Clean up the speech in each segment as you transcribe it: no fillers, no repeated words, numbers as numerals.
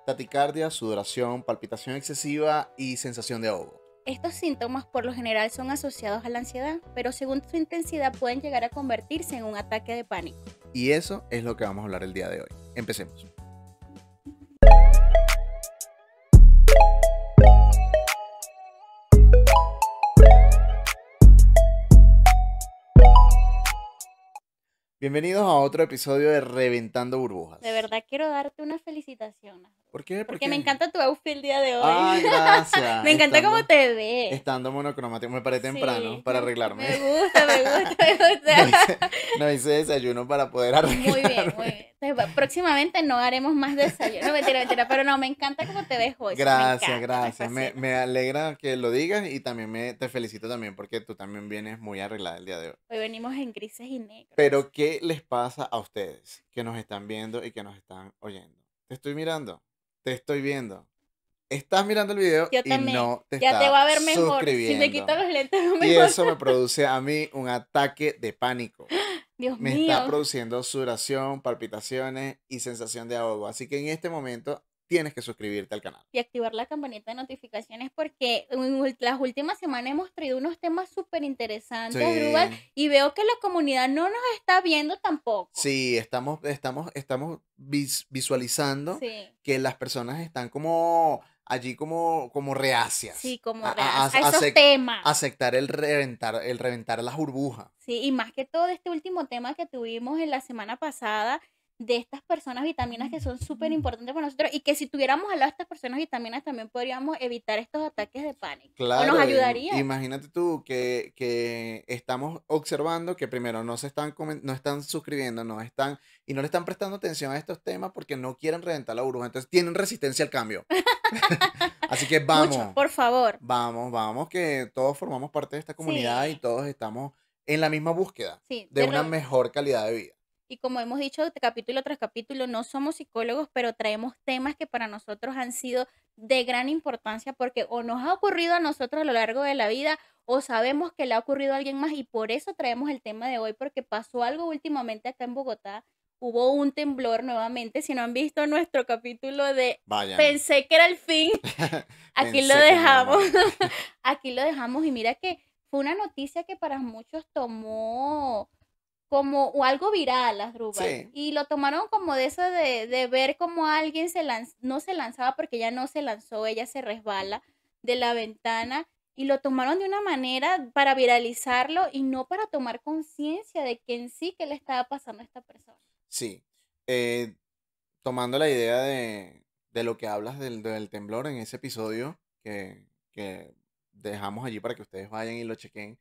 Taticardia, sudoración, palpitación excesiva y sensación de ahogo. Estos síntomas por lo general son asociados a la ansiedad, pero según su intensidad pueden llegar a convertirse en un ataque de pánico. Y eso es lo que vamos a hablar el día de hoy. Empecemos. Bienvenidos a otro episodio de Reventando Burbujas. De verdad quiero darte una felicitación. ¿Por qué? Porque me encanta tu outfit el día de hoy. Ay, gracias. Me encanta cómo te ves. Estando monocromático. Me paré temprano Sí, para arreglarme. Me gusta, me gusta. No hice desayuno para poder arreglarme. Muy bien, muy bien. Entonces, próximamente no haremos más desayuno. No, mentira. Pero no, me encanta cómo te ves hoy. Gracias. Me fascina. Me alegra que lo digas y también te felicito también porque tú también vienes muy arreglada el día de hoy. Hoy venimos en grises y negros. Pero, ¿qué les pasa a ustedes que nos están viendo y que nos están oyendo? Te estoy mirando, te estoy viendo. Estás mirando el video Yo y también. no te Ya te va a ver estás mejor. Si suscribiendo. me quito los lentes, no Y mejor. eso me produce a mí un ataque de pánico. Dios Me mío. está produciendo sudoración, palpitaciones y sensación de ahogo. Así que en este momento tienes que suscribirte al canal. Y activar la campanita de notificaciones porque en las últimas semanas hemos traído unos temas súper interesantes, Drubal, y veo que la comunidad no nos está viendo tampoco. Sí, estamos visualizando Sí. que las personas están como allí como reacias. Sí, como a reacias a esos temas. aceptar el reventar las burbujas. Sí, y más que todo este último tema que tuvimos en la semana pasada de estas personas vitaminas que son súper importantes para nosotros y que si tuviéramos al lado de estas personas vitaminas también podríamos evitar estos ataques de pánico. Claro, o nos ayudaría. Imagínate tú que estamos observando que primero no están suscribiendo, y no le están prestando atención a estos temas porque no quieren reventar la burbuja, entonces tienen resistencia al cambio. Así que vamos. Mucho, por favor. Vamos, que todos formamos parte de esta comunidad Sí. y todos estamos en la misma búsqueda Sí, de una mejor calidad de vida. Y como hemos dicho capítulo tras capítulo, no somos psicólogos, pero traemos temas que para nosotros han sido de gran importancia porque o nos ha ocurrido a nosotros a lo largo de la vida o sabemos que le ha ocurrido a alguien más y por eso traemos el tema de hoy porque pasó algo últimamente acá en Bogotá. Hubo un temblor nuevamente. Si no han visto nuestro capítulo de Vayan. Pensé que era el fin, aquí lo dejamos. Aquí lo dejamos y mira que fue una noticia que para muchos tomó como o algo viral, las Drubal. Sí. Y lo tomaron como de eso de ver cómo alguien no se lanzaba porque ella no se lanzó, ella se resbala de la ventana y lo tomaron de una manera para viralizarlo y no para tomar conciencia de que en sí que le estaba pasando a esta persona. Sí. Tomando la idea de lo que hablas del temblor en ese episodio que dejamos allí para que ustedes vayan y lo chequen.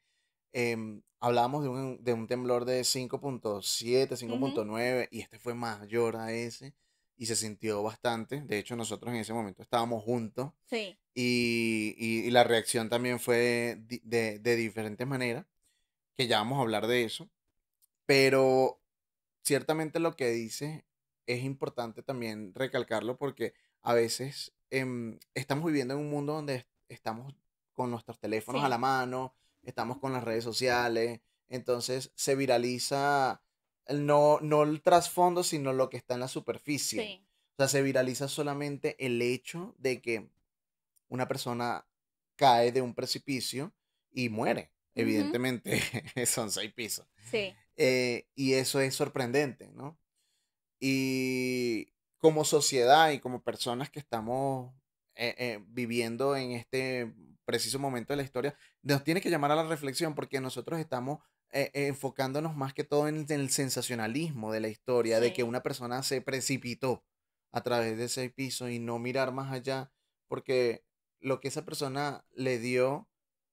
Hablábamos de un temblor de 5.7, 5.9 y este fue mayor a ese y se sintió bastante. De hecho, nosotros en ese momento estábamos juntos. Sí. Y la reacción también fue de diferentes maneras, que ya vamos a hablar de eso. Pero ciertamente lo que dice es importante también recalcarlo porque a veces estamos viviendo en un mundo donde estamos con nuestros teléfonos Sí. a la mano, estamos con las redes sociales, entonces se viraliza no el trasfondo, sino lo que está en la superficie. Sí. O sea, se viraliza solamente el hecho de que una persona cae de un precipicio y muere. Evidentemente, son 6 pisos. Sí. Y eso es sorprendente, ¿no? Y como sociedad y como personas que estamos viviendo en este preciso momento de la historia, nos tiene que llamar a la reflexión porque nosotros estamos enfocándonos más que todo en el sensacionalismo de la historia, de que Sí. una persona se precipitó a través de ese piso y no mirar más allá, porque lo que esa persona le dio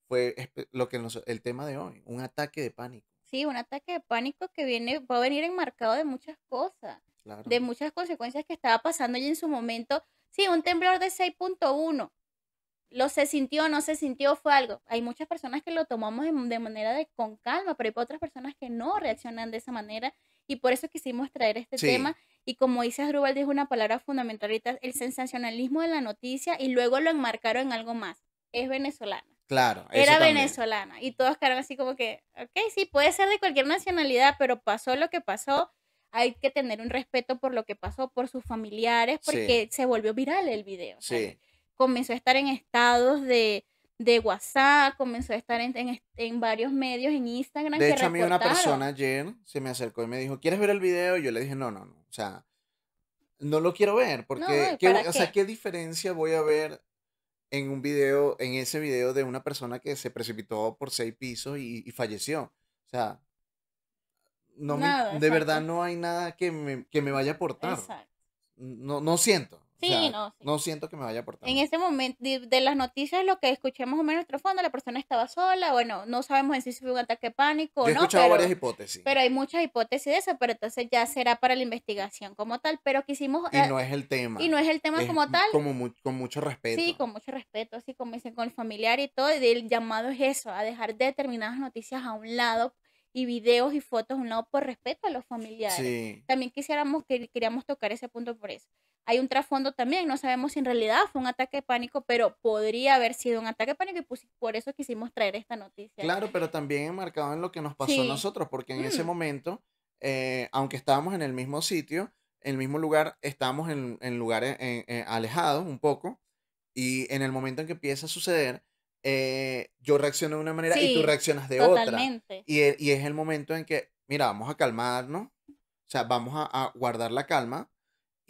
fue lo que el tema de hoy, un ataque de pánico. Sí, un ataque de pánico que va a venir enmarcado de muchas cosas, Claro. de muchas consecuencias que estaba pasando y en su momento. Sí, un temblor de 6.1. Lo se sintió, no se sintió, fue algo. Hay muchas personas que lo tomamos de manera con calma, pero hay otras personas que no reaccionan de esa manera y por eso quisimos traer este Sí. tema. Y como dice Asdrúbal, dijo una palabra fundamental ahorita, el sensacionalismo de la noticia y luego lo enmarcaron en algo más. Es venezolana. Claro, eso Era también. venezolana y todos quedaron así como que, ok, sí, puede ser de cualquier nacionalidad, pero pasó lo que pasó. hay que tener un respeto por lo que pasó, por sus familiares, Sí, porque se volvió viral el video. O sea, sí. comenzó a estar en estados de WhatsApp, comenzó a estar en varios medios, en Instagram, De que hecho, a mí una persona reportaron. ayer se me acercó y me dijo, ¿quieres ver el video? Y yo le dije, no, no, no. O sea, no lo quiero ver No, no, porque, ¿y para o sea, qué? ¿qué diferencia voy a ver en un video, en ese video de una persona que se precipitó por 6 pisos y falleció? O sea, Nada, de verdad exacto, no hay nada que me vaya a aportar. exacto. No, no siento. O Sí, sea, no, sí. no siento que me vaya a aportar En nada. ese momento, de las noticias, lo que escuché más o menos en el fondo, la persona estaba sola, bueno, no sabemos en sí si fue un ataque de pánico Yo o he no, escuchado varias hipótesis pero hay muchas hipótesis de eso, pero entonces ya será para la investigación como tal, pero quisimos, y no es el y tema. no es el tema Es como tal, como con mucho sí, respeto. con mucho respeto, así como dicen con el familiar y todo, y el llamado es eso, a dejar determinadas noticias a un lado y videos y fotos a un lado por respeto a los familiares. Sí, También queríamos tocar ese punto por eso. Hay un trasfondo también, no sabemos si en realidad fue un ataque de pánico, pero podría haber sido un ataque de pánico y pues, por eso quisimos traer esta noticia. claro, pero también enmarcado en lo que nos pasó a Sí, nosotros, porque en ese mm, momento, aunque estábamos en el mismo sitio, en el mismo lugar, estábamos en lugares alejados un poco, y en el momento en que empieza a suceder, yo reacciono de una manera y tú sí, reaccionas de otra. totalmente. Y es el momento en que, mira, vamos a calmarnos, o sea, vamos a guardar la calma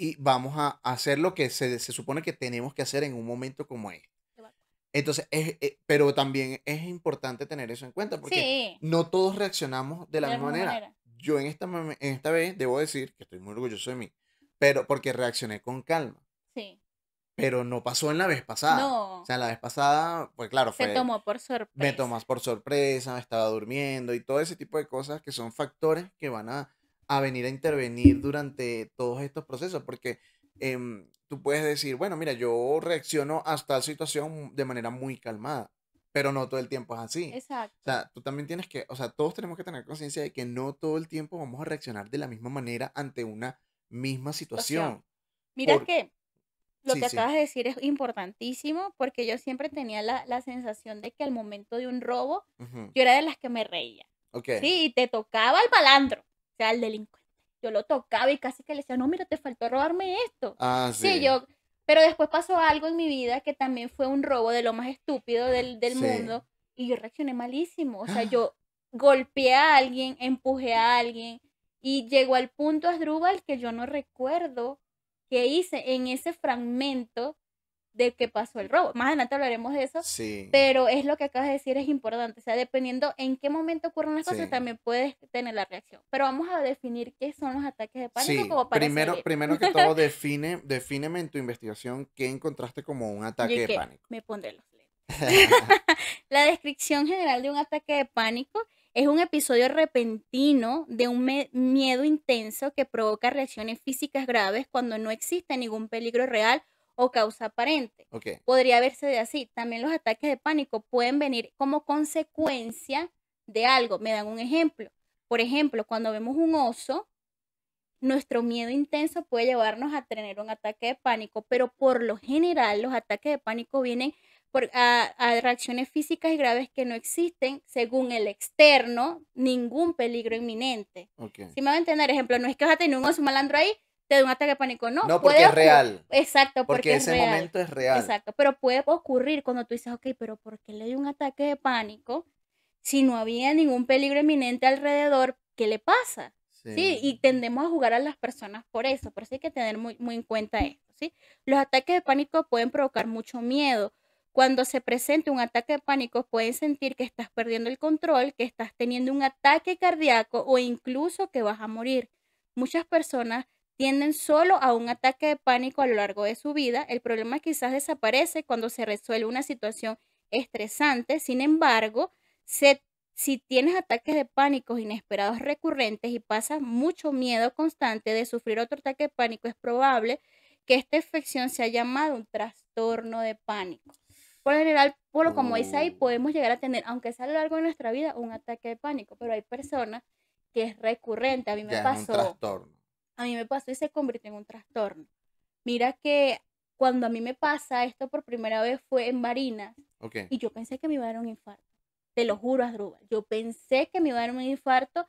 y vamos a hacer lo que se supone que tenemos que hacer en un momento como este. Entonces, pero también es importante tener eso en cuenta porque Sí, no todos reaccionamos de la de la misma misma manera. manera. Yo en esta vez debo decir que estoy muy orgulloso de mí, pero porque reaccioné con calma, Sí, pero no pasó en la vez pasada. O no, sea, la vez pasada, pues claro, te fue, tomó por me sorpresa. tomas por sorpresa, estaba durmiendo y todo ese tipo de cosas que son factores que van a venir a intervenir durante todos estos procesos, porque tú puedes decir, bueno, mira, yo reacciono a tal situación de manera muy calmada, pero no todo el tiempo es así. O Exacto. sea, tú también tienes que, o sea, todos tenemos que tener conciencia de que no todo el tiempo vamos a reaccionar de la misma manera ante una misma Situación. situación. Mira Por, que lo sí, que sí, acabas de decir es importantísimo porque yo siempre tenía la sensación de que al momento de un robo ujú, yo era de las que me reía. ok. Sí, y te tocaba el malandro, o sea, el delincuente. Yo lo tocaba y casi que le decía, no, mira, te faltó robarme esto. Ah, Sí, sí, pero después pasó algo en mi vida que también fue un robo de lo más estúpido del sí. mundo y yo reaccioné malísimo. O sea, yo golpeé a alguien, empujé a alguien y llegó al punto Asdrúbal que yo no recuerdo qué hice en ese fragmento de que pasó el robo. Más adelante hablaremos de eso, Sí, pero es lo que acabas de decir, es importante. O sea, dependiendo en qué momento ocurren las cosas, sí. también puedes tener la reacción. Pero vamos a definir qué son los ataques de pánico Sí, como para seguir. primero que todo, defíneme en tu investigación qué encontraste como un Yo ataque y de que pánico. me pondré los lentes. La descripción general de un ataque de pánico es un episodio repentino de un miedo intenso que provoca reacciones físicas graves cuando no existe ningún peligro real o causa aparente. Ok, Podría verse de así. También los ataques de pánico pueden venir como consecuencia de algo. Me dan un ejemplo. Por ejemplo, cuando vemos un oso, nuestro miedo intenso puede llevarnos a tener un ataque de pánico, pero por lo general los ataques de pánico vienen a reacciones físicas y graves que no existen según el externo, ningún peligro inminente. ok. Si me va a entender, ejemplo, no es que vas a tener un oso malandro ahí, te da un ataque de pánico, no, No, porque puede es ocurrir, real, exacto, porque porque es ese real, momento es real. exacto, pero puede ocurrir cuando tú dices, ok, pero ¿por qué le dio un ataque de pánico si no había ningún peligro inminente alrededor? ¿Qué le pasa? Sí, Sí, y tendemos a jugar a las personas por eso hay que tener muy en cuenta esto, ¿sí? Los ataques de pánico pueden provocar mucho miedo. Cuando se presente un ataque de pánico, pueden sentir que estás perdiendo el control, que estás teniendo un ataque cardíaco o incluso que vas a morir. Muchas personas tienden solo a un ataque de pánico a lo largo de su vida. El problema quizás desaparece cuando se resuelve una situación estresante. Sin embargo, se si tienes ataques de pánico inesperados recurrentes y pasas mucho miedo constante de sufrir otro ataque de pánico, es probable que esta infección sea llamada un trastorno de pánico. Por lo general, como dice ahí, uh, podemos llegar a tener, aunque sea a lo largo de nuestra vida, un ataque de pánico, pero hay personas que es recurrente. ya es un trastorno. A mí me pasó y se convirtió en un trastorno. Mira que cuando a mí me pasa esto por primera vez fue en Barinas Ok, y yo pensé que me iba a dar un infarto. Te lo juro, Asdrúbal. Yo pensé que me iba a dar un infarto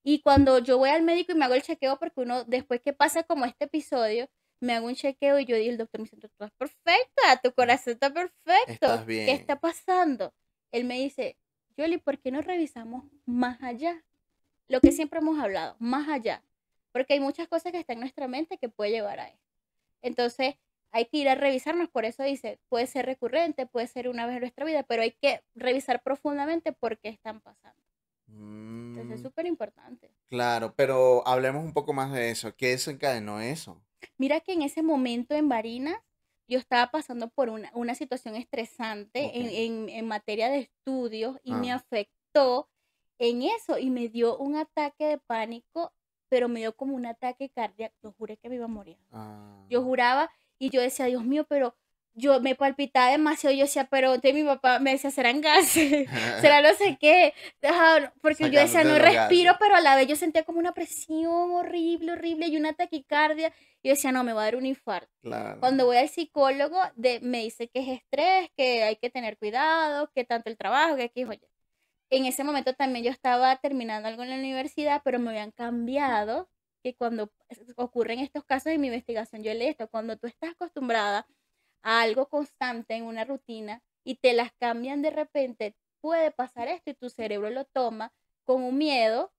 Y cuando yo voy al médico y me hago el chequeo, porque uno, después que pasa como este episodio, me hago un chequeo y yo digo, el doctor me dice, tú estás perfecta, tu corazón está perfecto, Estás ¿qué está bien. pasando? Él me dice, Yoli, ¿por qué no revisamos más allá? Lo que siempre hemos hablado, más allá. Porque hay muchas cosas que están en nuestra mente que puede llevar a esto. Entonces, hay que ir a revisarnos, por eso dice, puede ser recurrente, puede ser una vez en nuestra vida, pero hay que revisar profundamente por qué están pasando. Entonces, es Mm, súper importante. claro, pero hablemos un poco más de eso. ¿Qué desencadenó eso? Mira que en ese momento en Barinas yo estaba pasando por una situación estresante Ok. en materia de estudios y me Ah, afectó en eso y me dio un ataque de pánico, pero me dio como un ataque cardíaco. Yo juré que me iba a morir. ah. Yo juraba y yo decía, Dios mío, pero yo me palpitaba demasiado. Yo decía, pero entonces mi papá me decía, serán gases, será no sé qué. Ajá, porque yo decía, Sacándote no los respiro, gases. pero a la vez yo sentía como una presión horrible, horrible y una taquicardia. Y yo decía, no, me va a dar un infarto. Claro. Cuando voy al psicólogo, me dice que es estrés, que hay que tener cuidado, que tanto el trabajo, que aquí, oye. En ese momento también yo estaba terminando algo en la universidad, pero me habían cambiado, que cuando ocurren estos casos en mi investigación, yo leí esto, cuando tú estás acostumbrada a algo constante en una rutina y te las cambian de repente, puede pasar esto y tu cerebro lo toma con un miedo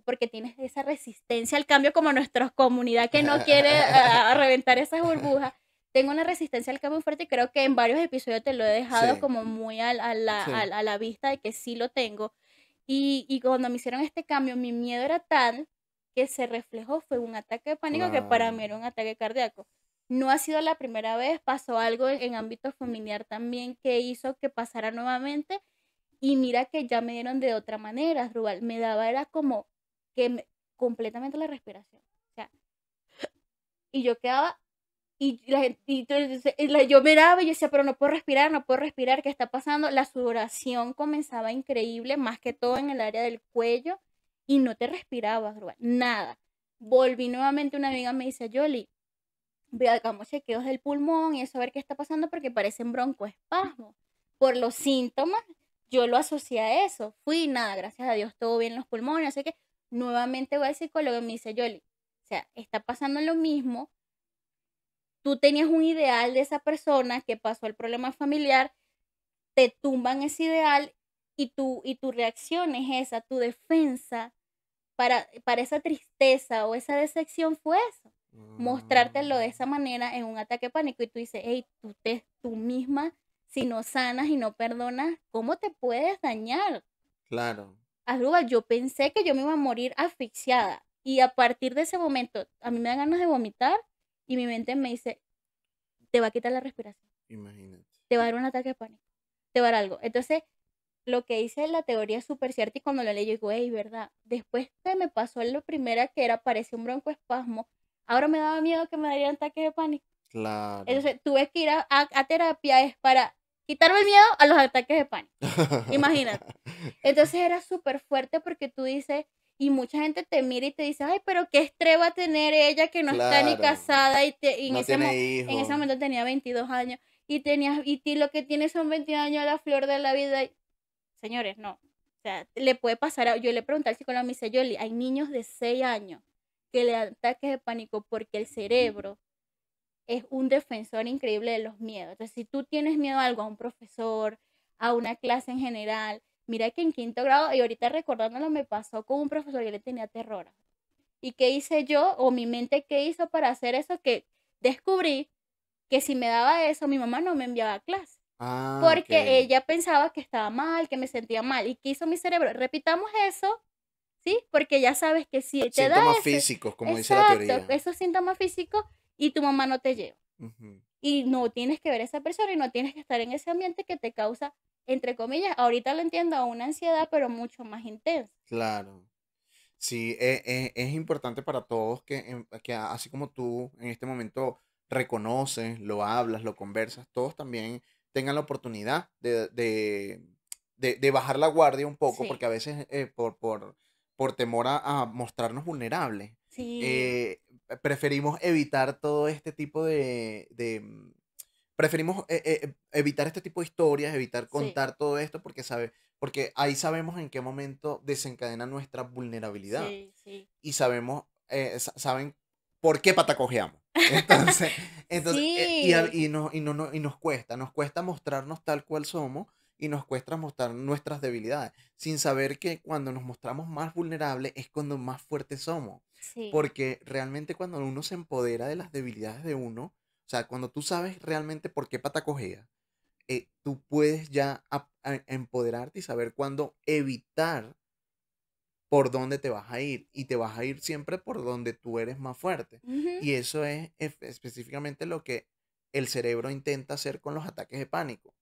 porque tienes esa resistencia al cambio como nuestra comunidad que no quiere reventar esas burbujas. Tengo una resistencia al cambio fuerte y creo que en varios episodios te lo he dejado Sí, como muy sí. a la vista de que sí lo tengo. Y cuando me hicieron este cambio, mi miedo era tal que se reflejó, fue un ataque de pánico que para Claro. mí era un ataque cardíaco. No ha sido la primera vez, pasó algo en ámbito familiar también que hizo que pasara nuevamente y mira que ya me dieron de otra manera, Rubal. Me daba, era como que completamente la respiración. O sea, y yo quedaba, y, la, y entonces, yo miraba y yo decía, pero no puedo respirar, no puedo respirar, ¿qué está pasando? La sudoración comenzaba increíble, más que todo en el área del cuello, y no te respirabas, Rubal, nada. Volví nuevamente, una amiga me dice, Yoli, ve, hagamos chequeos del pulmón y eso a ver qué está pasando porque parecen broncoespasmos. Por los síntomas, yo lo asocié a eso. Fui, nada, gracias a Dios, todo bien en los pulmones, así que nuevamente voy al psicólogo y me dice, Yoli, o sea, está pasando lo mismo, tú tenías un ideal de esa persona que pasó el problema familiar, te tumban ese ideal y tu reacción es esa, tu defensa para esa tristeza o esa decepción fue eso, mostrártelo de Mm, esa manera en un ataque de pánico y tú dices, hey, tú misma, si no sanas y no perdonas, ¿cómo te puedes dañar? claro. Arruba, yo pensé que yo me iba a morir asfixiada y a partir de ese momento a mí me dan ganas de vomitar y mi mente me dice, te va a quitar la respiración, Imagínate. te va a dar un ataque de pánico, te va a dar algo. Entonces, lo que dice la teoría es súper cierta y cuando la leí yo digo, hey, ¿verdad? Después que me pasó lo primera que era, parecía un broncoespasmo, ahora me daba miedo que me daría un ataque de pánico. Claro. Entonces tuve que ir a terapia es para quitarme el miedo a los ataques de pánico. Imagínate. Entonces era súper fuerte porque tú dices, y mucha gente te mira y te dice, ay, pero qué estrés va a tener ella que no está ni Claro. casada y No tiene en ese hijos. momento tenía 22 años y lo que tiene son 22 años a la flor de la vida. Señores, no. O sea, le puede pasar, yo le pregunté al psicólogo, me dice, Yoli, hay niños de 6 años que le dan ataques de pánico porque el cerebro es un defensor increíble de los miedos. Entonces, si tú tienes miedo a algo, a un profesor, a una clase en general, mira que en quinto grado, y ahorita recordándolo, me pasó con un profesor, yo le tenía terror. ¿Y qué hice yo? O mi mente, ¿qué hizo para hacer eso? Que descubrí que si me daba eso, mi mamá no me enviaba a clase Ah, ok. porque ella pensaba que estaba mal, que me sentía mal. ¿Y qué hizo mi cerebro? Repitamos eso, ¿sí? Porque ya sabes que si te da Síntomas ese, físicos, como dice la exacto, teoría. esos síntomas físicos y tu mamá no te lleva. Ujú. Y no tienes que ver a esa persona y no tienes que estar en ese ambiente que te causa, entre comillas, ahorita lo entiendo, una ansiedad, pero mucho más intensa. Claro. Sí, es importante para todos que así como tú en este momento reconoces, lo hablas, lo conversas, todos también tengan la oportunidad de bajar la guardia un poco, Sí, porque a veces por temor a mostrarnos vulnerables, sí, eh, preferimos evitar todo este tipo preferimos evitar este tipo de historias, evitar Sí, contar todo esto porque ahí sabemos en qué momento desencadena nuestra vulnerabilidad sí, sí. y sabemos, saben por qué patacojeamos. Entonces, Sí, y nos cuesta mostrarnos tal cual somos y nos cuesta mostrar nuestras debilidades, sin saber que cuando nos mostramos más vulnerables es cuando más fuertes somos. sí. Porque realmente cuando uno se empodera de las debilidades de uno, o sea, cuando tú sabes realmente por qué patacojea, tú puedes ya empoderarte y saber cuándo evitar por dónde te vas a ir. Y te vas a ir siempre por donde tú eres más fuerte. Ujú. Y eso es específicamente lo que el cerebro intenta hacer con los ataques de pánico.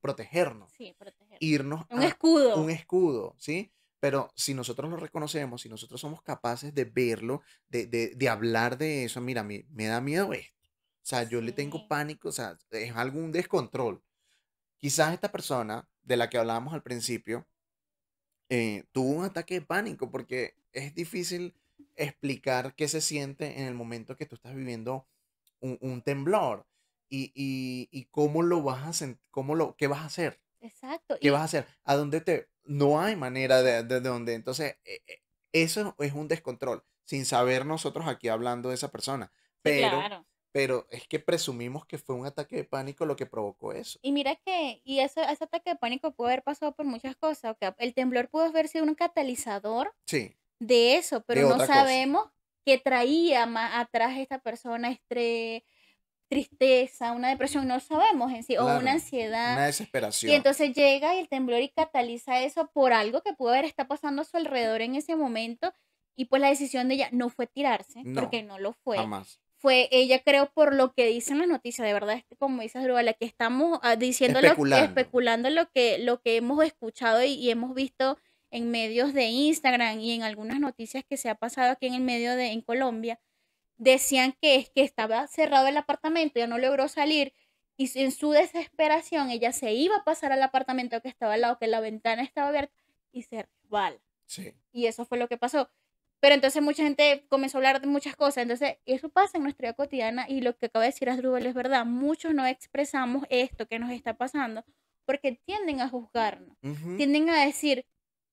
Protegernos, Sí, proteger. irnos Un a un escudo. escudo, ¿sí? Pero si nosotros lo reconocemos, si nosotros somos capaces de verlo, de hablar de eso, mira, a mí me da miedo esto. O sea, yo le tengo Sí, pánico, o sea, es algún descontrol. Quizás esta persona de la que hablábamos al principio tuvo un ataque de pánico porque es difícil explicar qué se siente en el momento que tú estás viviendo un temblor y cómo lo vas a sentir, qué vas a hacer, exacto. qué vas Y a hacer, a dónde no hay manera de dónde, entonces eso es un descontrol, sin saber nosotros aquí hablando de esa persona, sí, pero, claro. pero es que presumimos que fue un ataque de pánico lo que provocó eso. Y mira que, y ese ataque de pánico puede haber pasado por muchas cosas. Ok, el temblor pudo haber sido un catalizador Sí, de eso, de pero no otra cosa, sabemos qué traía más atrás esta persona, estrés, tristeza, una depresión, no sabemos en sí, o una claro, ansiedad. una Y desesperación. entonces llega y el temblor y cataliza eso por algo que pudo haber estado pasando a su alrededor en ese momento. Y pues la decisión de ella no fue tirarse, porque No, no lo fue. jamás. Fue ella, creo, por lo que dicen las noticias, de verdad, como dices, Drubala, que estamos diciéndolo, Especulando. especulando lo que hemos escuchado y hemos visto en medios de Instagram y en algunas noticias que se ha pasado aquí en el medio de en Colombia, decían que es que estaba cerrado el apartamento, ya no logró salir y en su desesperación ella se iba a pasar al apartamento que estaba al lado, que la ventana estaba abierta y se resbala. Sí, Y eso fue lo que pasó. Pero entonces mucha gente comenzó a hablar de muchas cosas. Entonces, eso pasa en nuestra vida cotidiana y lo que acaba de decir Asdrúbal es verdad. Muchos no expresamos esto que nos está pasando porque tienden a juzgarnos. ujú, Tienden a decir,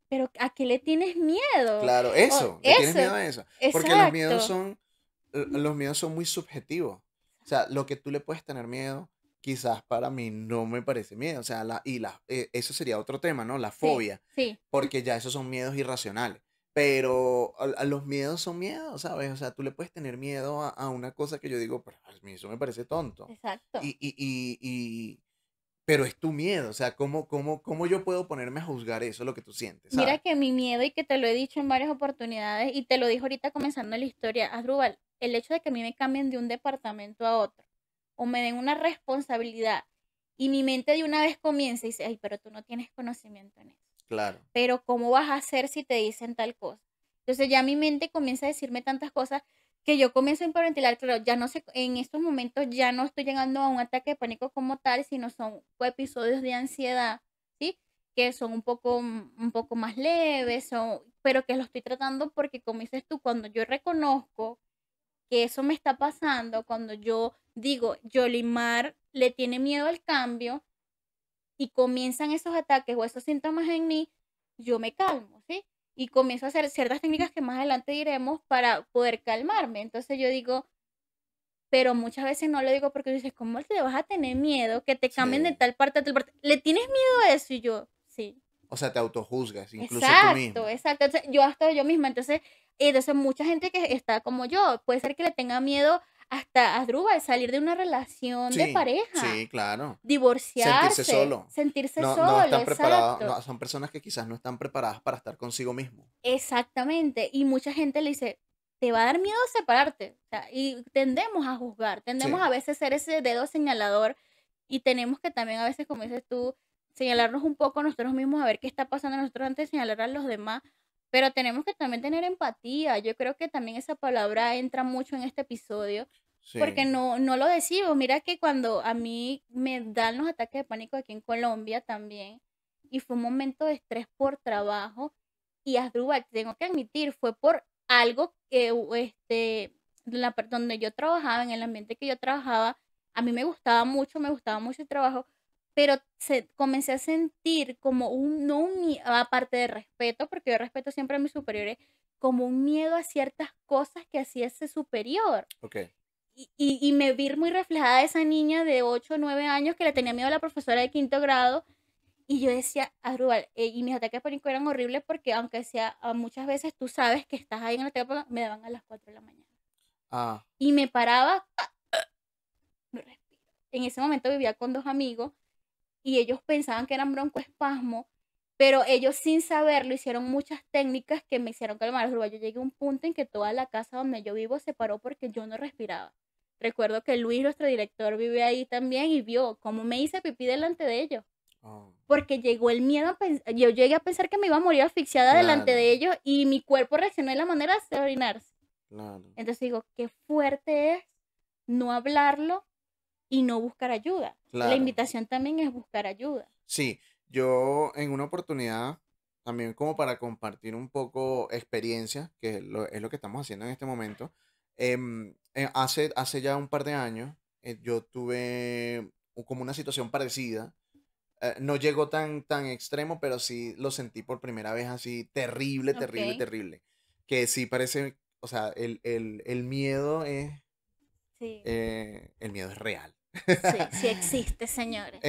pero ¿a qué le tienes miedo? claro, O eso, le tienes miedo eso, a eso. Porque exacto. los miedos son muy subjetivos. O sea, lo que tú le puedes tener miedo, quizás para mí no me parece miedo. O sea, eso sería otro tema, ¿no? La Sí, fobia. sí, Porque ya esos son miedos irracionales. Pero a los miedos son miedos, ¿sabes? O sea, tú le puedes tener miedo a una cosa que yo digo, pero a mí eso me parece tonto. exacto. Pero es tu miedo, o sea, ¿cómo yo puedo ponerme a juzgar eso, lo que tú sientes, Mira ¿sabes? que mi miedo, y que te lo he dicho en varias oportunidades, y te lo dijo ahorita comenzando la historia, Asdrúbal, el hecho de que a mí me cambien de un departamento a otro, o me den una responsabilidad, y mi mente de una vez comienza y dice, ay, pero tú no tienes conocimiento en eso. Claro. Pero ¿cómo vas a hacer si te dicen tal cosa? Entonces ya mi mente comienza a decirme tantas cosas que yo comienzo a hiperventilar, claro, ya no sé, en estos momentos ya no estoy llegando a un ataque de pánico como tal, sino son episodios de ansiedad, ¿sí? Que son un poco más leves, pero que lo estoy tratando porque, como dices tú, cuando yo reconozco que eso me está pasando, cuando yo digo, Yolimar le tiene miedo al cambio, y comienzan esos ataques o esos síntomas en mí, yo me calmo, ¿sí? Y comienzo a hacer ciertas técnicas que más adelante diremos para poder calmarme. Entonces yo digo, pero muchas veces no lo digo porque dices, ¿cómo te vas a tener miedo que te cambien de Sí. tal parte a tal parte? ¿Le tienes miedo a eso? Y yo, sí. O sea, te autojuzgas, incluso tú Exacto, misma. exacto. Entonces, yo hasta yo misma. Entonces mucha gente que está como yo, puede ser que le tenga miedo hasta a Drúbal salir de una relación de Sí, pareja, sí, claro. Sentirse divorciarse, solo. sentirse No solo, están preparados, exacto. no, son personas que quizás no están preparadas para estar consigo mismo. Exactamente, y mucha gente le dice: "Te va a dar miedo separarte", o sea, y tendemos a juzgar, tendemos Sí, a veces ser ese dedo señalador, y tenemos que también a veces, como dices tú, señalarnos un poco a nosotros mismos, a ver qué está pasando en nosotros antes de señalar a los demás, pero tenemos que también tener empatía. Yo creo que también esa palabra entra mucho en este episodio, porque sí, no lo decimos. Mira que cuando a mí me dan los ataques de pánico aquí en Colombia también, y fue un momento de estrés por trabajo, y Asdrúbal, tengo que admitir, fue por algo que, donde yo trabajaba, en el ambiente que yo trabajaba, a mí me gustaba mucho el trabajo, pero comencé a sentir como no aparte de respeto, porque yo respeto siempre a mis superiores, como un miedo a ciertas cosas que hacía ese superior. Ok. Y me vi muy reflejada esa niña de 8 o 9 años que le tenía miedo a la profesora de quinto grado. Y yo decía, Arrubal, y mis ataques de pánico eran horribles porque aunque sea, muchas veces tú sabes que estás ahí en el ataque de pánico, me daban a las 4 de la mañana. Ah, Y me paraba, no respiro. En ese momento vivía con dos amigos y ellos pensaban que eran broncoespasmo, pero ellos sin saberlo hicieron muchas técnicas que me hicieron calmar. Yo llegué a un punto en que toda la casa donde yo vivo se paró porque yo no respiraba. Recuerdo que Luis, nuestro director, vive ahí también y vio cómo me hice pipí delante de ellos. oh, Porque llegó el miedo yo llegué a pensar que me iba a morir asfixiada delante claro, de ellos y mi cuerpo reaccionó de la manera de orinarse. claro. Entonces digo, qué fuerte es no hablarlo y no buscar ayuda. La Claro. invitación también es buscar ayuda. Sí, yo en una oportunidad, también como para compartir un poco experiencia, que es lo que estamos haciendo en este momento, hace ya un par de años, yo tuve como una situación parecida. No llegó tan extremo, pero sí lo sentí por primera vez así terrible, terrible, Ok, terrible. Que sí parece, o sea, el miedo sí, el miedo es real. sí, sí existe, señores.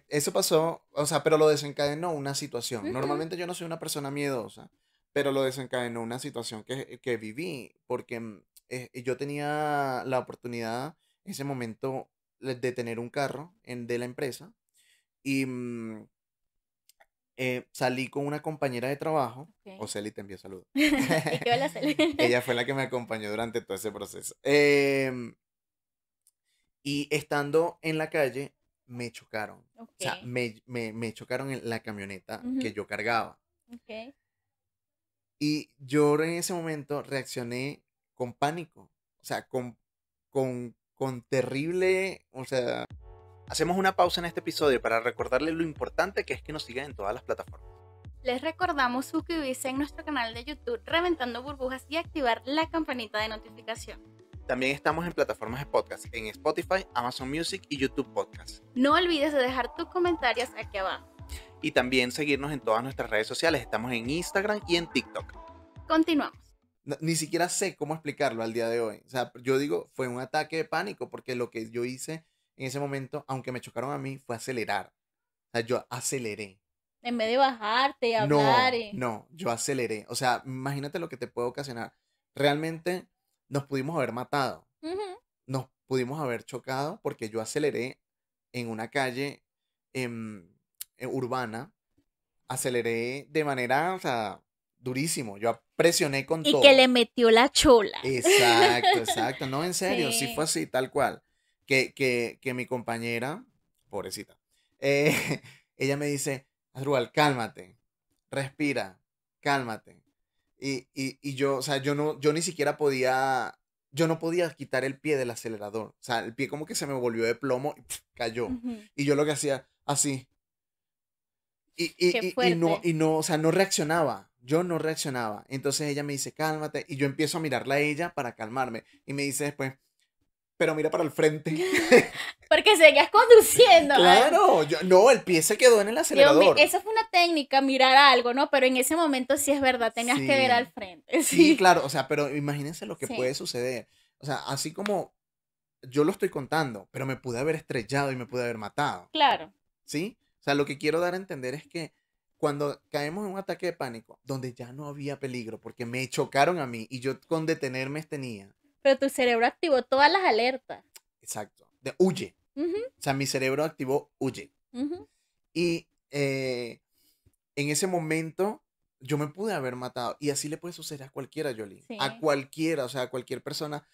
Eso pasó, o sea, pero lo desencadenó una situación. Ujú, Normalmente yo no soy una persona miedosa, pero lo desencadenó una situación que viví, porque yo tenía la oportunidad en ese momento de tener un carro de la empresa y salí con una compañera de trabajo, ok. Oceli, te envío saludos. ¿Y qué van a hacer? Ella fue la que me acompañó durante todo ese proceso. Y estando en la calle, me chocaron. O sea, Ok, me chocaron en la camioneta que ujú, yo cargaba. ok. Y yo en ese momento reaccioné con pánico. O sea, con terrible. O sea. Hacemos una pausa en este episodio para recordarles lo importante que es que nos sigan en todas las plataformas. Les recordamos suscribirse en nuestro canal de YouTube Reventando Burbujas y activar la campanita de notificación. También estamos en plataformas de podcast, en Spotify, Amazon Music y YouTube Podcast. No olvides de dejar tus comentarios aquí abajo. Y también seguirnos en todas nuestras redes sociales. Estamos en Instagram y en TikTok. Continuamos. Ni siquiera sé cómo explicarlo al día de hoy. O sea, yo digo, fue un ataque de pánico porque lo que yo hice en ese momento, aunque me chocaron a mí, fue acelerar. O sea, yo aceleré. En vez de bajarte y hablar No, y... no, yo aceleré. O sea, imagínate lo que te puede ocasionar. Realmente nos pudimos haber matado. Ujú. Nos pudimos haber chocado porque yo aceleré en una calle em, urbana. Aceleré de manera, o sea, durísimo. Yo presioné con Y que le todo. metió la chola. Exacto, exacto. No, en serio, sí fue Sí. así, tal cual. Que mi compañera, pobrecita, eh, ella me dice, Adrual, cálmate, respira, cálmate. Y yo, o sea, yo ni siquiera podía, yo no podía quitar el pie del acelerador. O sea, el pie como que se me volvió de plomo y cayó. Ujú. Y yo lo que hacía, así. Qué fuerte. Y no, o sea, no reaccionaba. Yo no reaccionaba. Entonces ella me dice, cálmate. Y yo empiezo a mirarla a ella para calmarme. Y me dice después, pero mira para el frente. Porque seguías conduciendo. Ah, Claro, no, el pie se quedó en el Dios mío, acelerador. esa fue una técnica, mirar algo, ¿no? Pero en ese momento sí es verdad, tenías que ver al Sí, frente. sí, Sí, claro. O sea, pero imagínense lo que puede sí, suceder. O sea, así como yo lo estoy contando, pero me pude haber estrellado y me pude haber matado. claro. ¿Sí? O sea, lo que quiero dar a entender es que cuando caemos en un ataque de pánico, donde ya no había peligro, porque me chocaron a mí y yo con detenerme tenía, Pero tu cerebro activó todas las alertas. exacto, de huye. Ujú, O sea, mi cerebro activó huye. ujú. Y en ese momento yo me pude haber matado. Y así le puede suceder a cualquiera, Jolie. A Sí. cualquiera, o sea, a cualquier persona,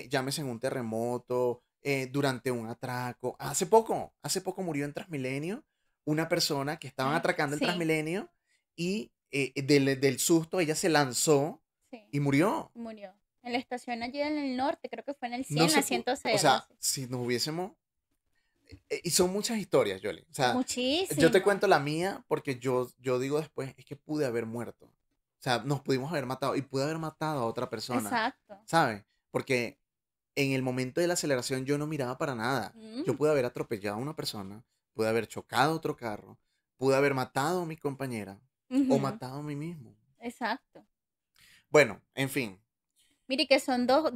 llámese en un terremoto, durante un atraco. Hace poco murió en Transmilenio una persona que estaban Ay, atracando en sí, Transmilenio y del susto ella se lanzó sí. y murió. Murió. En la estación allí en el norte, creo que fue en el No 100, se la pudo, 106, o algo sea, así. si nos hubiésemos y son muchas historias, Yoli. O sea, yo te Muchísimo. cuento la mía porque yo digo después, es que pude haber muerto. O sea, nos pudimos haber matado y pude haber matado a otra persona, Exacto. ¿sabes? Porque en el momento de la aceleración yo no miraba para nada. Yo Mm, pude haber atropellado a una persona, pude haber chocado otro carro, pude haber matado a mi compañera o ujú, matado a mí mismo. exacto. Bueno, en fin, Mire que son dos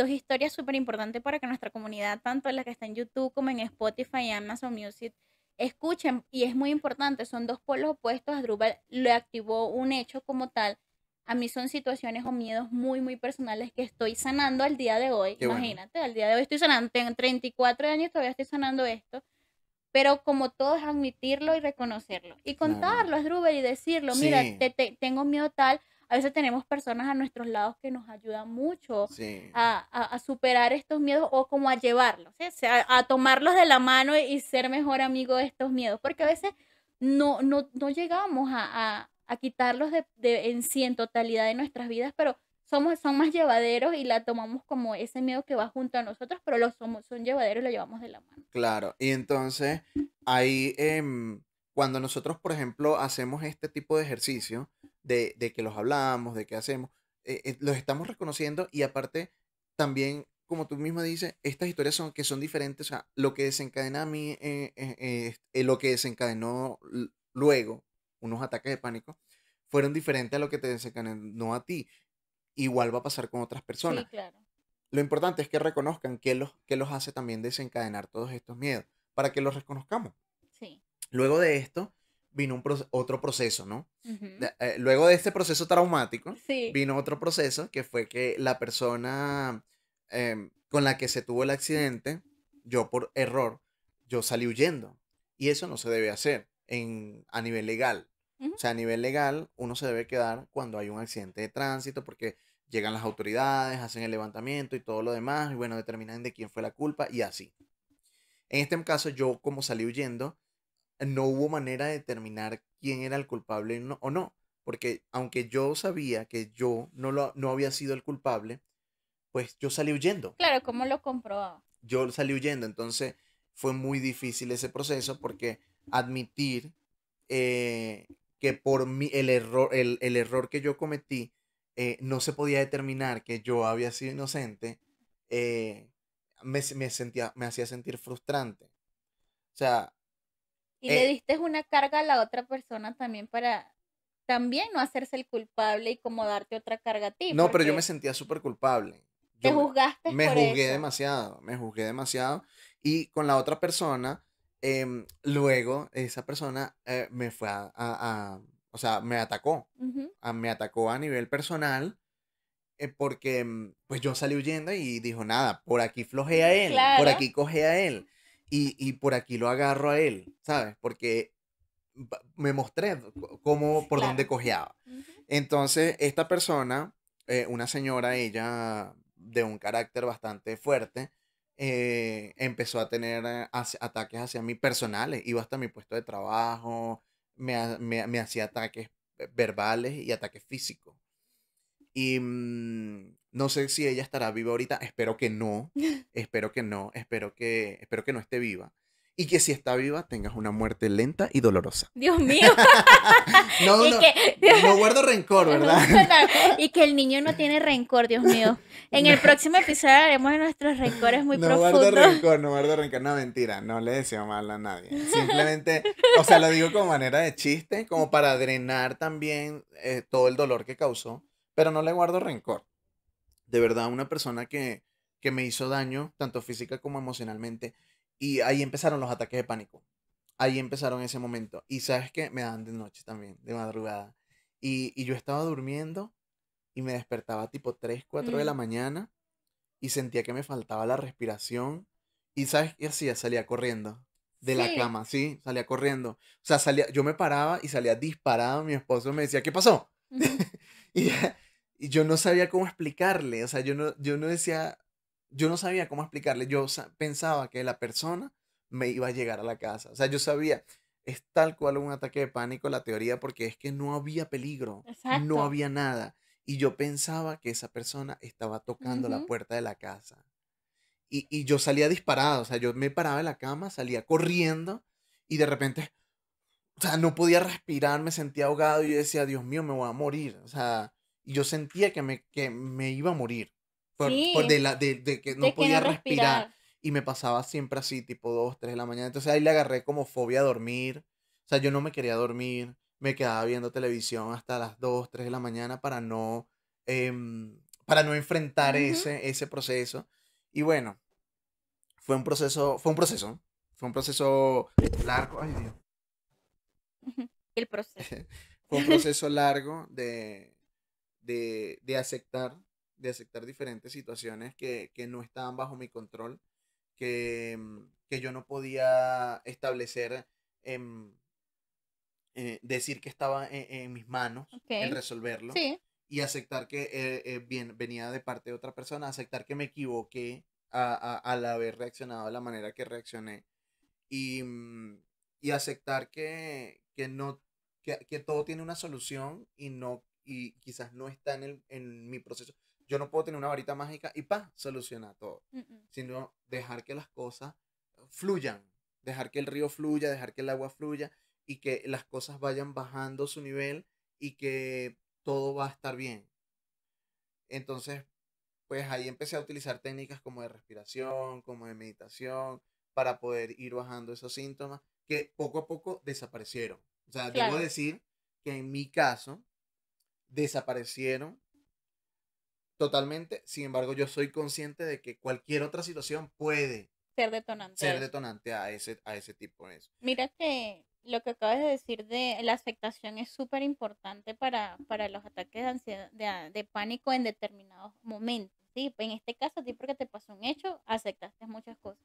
historias súper importantes para que nuestra comunidad, tanto la que está en YouTube como en Spotify y Amazon Music, escuchen. Y es muy importante, son dos polos opuestos. Asdrúbal le activó un hecho como tal. A mí son situaciones o miedos muy, muy personales que estoy sanando al día de hoy. qué bueno. Imagínate, al día de hoy estoy sanando, tengo 34 años, todavía estoy sanando esto. Pero como todo es admitirlo y reconocerlo. Y Claro. contarlo, Asdrúbal, y decirlo, mira, Sí, tengo miedo tal. A veces tenemos personas a nuestros lados que nos ayudan mucho sí, a superar estos miedos o como a llevarlos, ¿sí? O sea, a tomarlos de la mano y ser mejor amigo de estos miedos. Porque a veces no llegamos a quitarlos en sí, en totalidad de nuestras vidas, pero son más llevaderos y la tomamos como ese miedo que va junto a nosotros, pero son llevaderos y lo llevamos de la mano. claro. Y entonces, ahí, cuando nosotros, por ejemplo, hacemos este tipo de ejercicio, de que los hablamos, de que hacemos, los estamos reconociendo y aparte, también, como tú misma dices, estas historias son que son diferentes, o sea, lo que desencadena a mí, lo que desencadenó luego unos ataques de pánico, fueron diferentes a lo que te desencadenó a ti. Igual va a pasar con otras personas. Sí, claro. Lo importante es que reconozcan qué los hace también desencadenar todos estos miedos, para que los reconozcamos. Sí. Luego de esto vino otro proceso, ¿no? Ujú. Luego de este proceso traumático, Sí, vino otro proceso que fue que la persona con la que se tuvo el accidente, yo por error, yo salí huyendo. Y eso no se debe hacer a nivel legal. ujú, O sea, a nivel legal, uno se debe quedar cuando hay un accidente de tránsito porque llegan las autoridades, hacen el levantamiento y todo lo demás, y bueno, determinan de quién fue la culpa y así. En este caso, yo como salí huyendo, no hubo manera de determinar quién era el culpable o no, porque aunque yo sabía que yo no había sido el culpable, pues yo salí huyendo. claro, ¿cómo lo comprobaba? Yo salí huyendo, entonces fue muy difícil ese proceso porque admitir que por mí el error que yo cometí no se podía determinar que yo había sido inocente, eh, me hacía sentir frustrante. O sea, Y le eh, diste una carga a la otra persona también para también no hacerse el culpable y como darte otra carga a ti, no, pero yo me porque sentía súper culpable. te Yo juzgaste por eso. me juzgué demasiado. Y con la otra persona, luego esa persona me fue o sea, Ujú, me atacó a nivel personal porque pues yo salí huyendo y dijo, nada, por aquí flojea él, por claro. aquí coge a él y por aquí lo agarro a él, ¿sabes? Porque me mostré Sí, por dónde claro. cojeaba. Ujú, Entonces, esta persona, una señora, ella de un carácter bastante fuerte, empezó a tener ataques hacia mí personales. Iba hasta mi puesto de trabajo, me hacía ataques verbales y ataques físicos. Y no sé si ella estará viva ahorita. Espero que no. Espero que no. Espero que no esté viva. Y que si está viva tengas una muerte lenta y dolorosa. Dios mío. No, Y no, que no guardo rencor, ¿verdad? y que el niño no tiene rencor, Dios mío. En No, el próximo episodio haremos de nuestros rencores muy no guardo profundos. rencor, no guardo rencor. No, mentira, no le deseo mal a nadie. Simplemente, o sea, lo digo como manera de chiste, como para drenar también todo el dolor que causó, pero no le guardo rencor. De verdad, una persona que me hizo daño, tanto física como emocionalmente. Y ahí empezaron los ataques de pánico. Ahí empezaron ese momento. Y sabes qué, me dan de noche también, de madrugada. Y yo estaba durmiendo y me despertaba tipo 3 4 de la Mm, mañana y sentía que me faltaba la respiración. Y sabes qué hacía, salía corriendo de la sí. cama, sí, salía corriendo. O sea, yo me paraba y salía disparado. Mi esposo me decía, ¿qué pasó? Ujú, Y, y yo no sabía cómo explicarle, o sea, yo no decía, yo no sabía cómo explicarle, pensaba que la persona me iba a llegar a la casa, o sea, yo sabía, es tal cual un ataque de pánico la teoría, porque es que no había peligro, no exacto. había nada, y yo pensaba que esa persona estaba tocando la Ujú, puerta de la casa, y yo salía disparado, o sea, yo me paraba de la cama, salía corriendo, y de repente o sea, no podía respirar, me sentía ahogado y yo decía, Dios mío, me voy a morir. O sea, y yo sentía que me iba a morir. por Sí, de que de no que no podía respirar. respirar. Y me pasaba siempre así, tipo 2 3 de la mañana. Entonces ahí le agarré como fobia a dormir. O sea, yo no me quería dormir. Me quedaba viendo televisión hasta las 2 3 de la mañana para no enfrentar Ujú. ese proceso. Y bueno, fue un proceso largo. Ay, Dios. El proceso. Fue un proceso largo de aceptar diferentes situaciones que no estaban bajo mi control, que yo no podía establecer, em, decir que estaba en mis manos el Ok. resolverlo Sí, y aceptar que venía de parte de otra persona, aceptar que me equivoqué al haber reaccionado de la manera que reaccioné y, y aceptar que no, que todo tiene una solución y no, y quizás no está en mi proceso. Yo no puedo tener una varita mágica y pa, soluciona todo, mm, mm, sino dejar que las cosas fluyan, dejar que el río fluya, dejar que el agua fluya y que las cosas vayan bajando su nivel y que todo va a estar bien. Entonces, pues ahí empecé a utilizar técnicas como de respiración, como de meditación, para poder ir bajando esos síntomas que poco a poco desaparecieron. O sea, debo claro, decir que en mi caso desaparecieron totalmente. Sin embargo, yo soy consciente de que cualquier otra situación puede ser detonante ser de eso. detonante a ese tipo de eso. Mira que lo que acabas de decir de la aceptación es súper importante para los ataques de ansiedad, de pánico en determinados momentos, ¿sí? En este caso, a ti porque te pasó un hecho, aceptaste muchas cosas.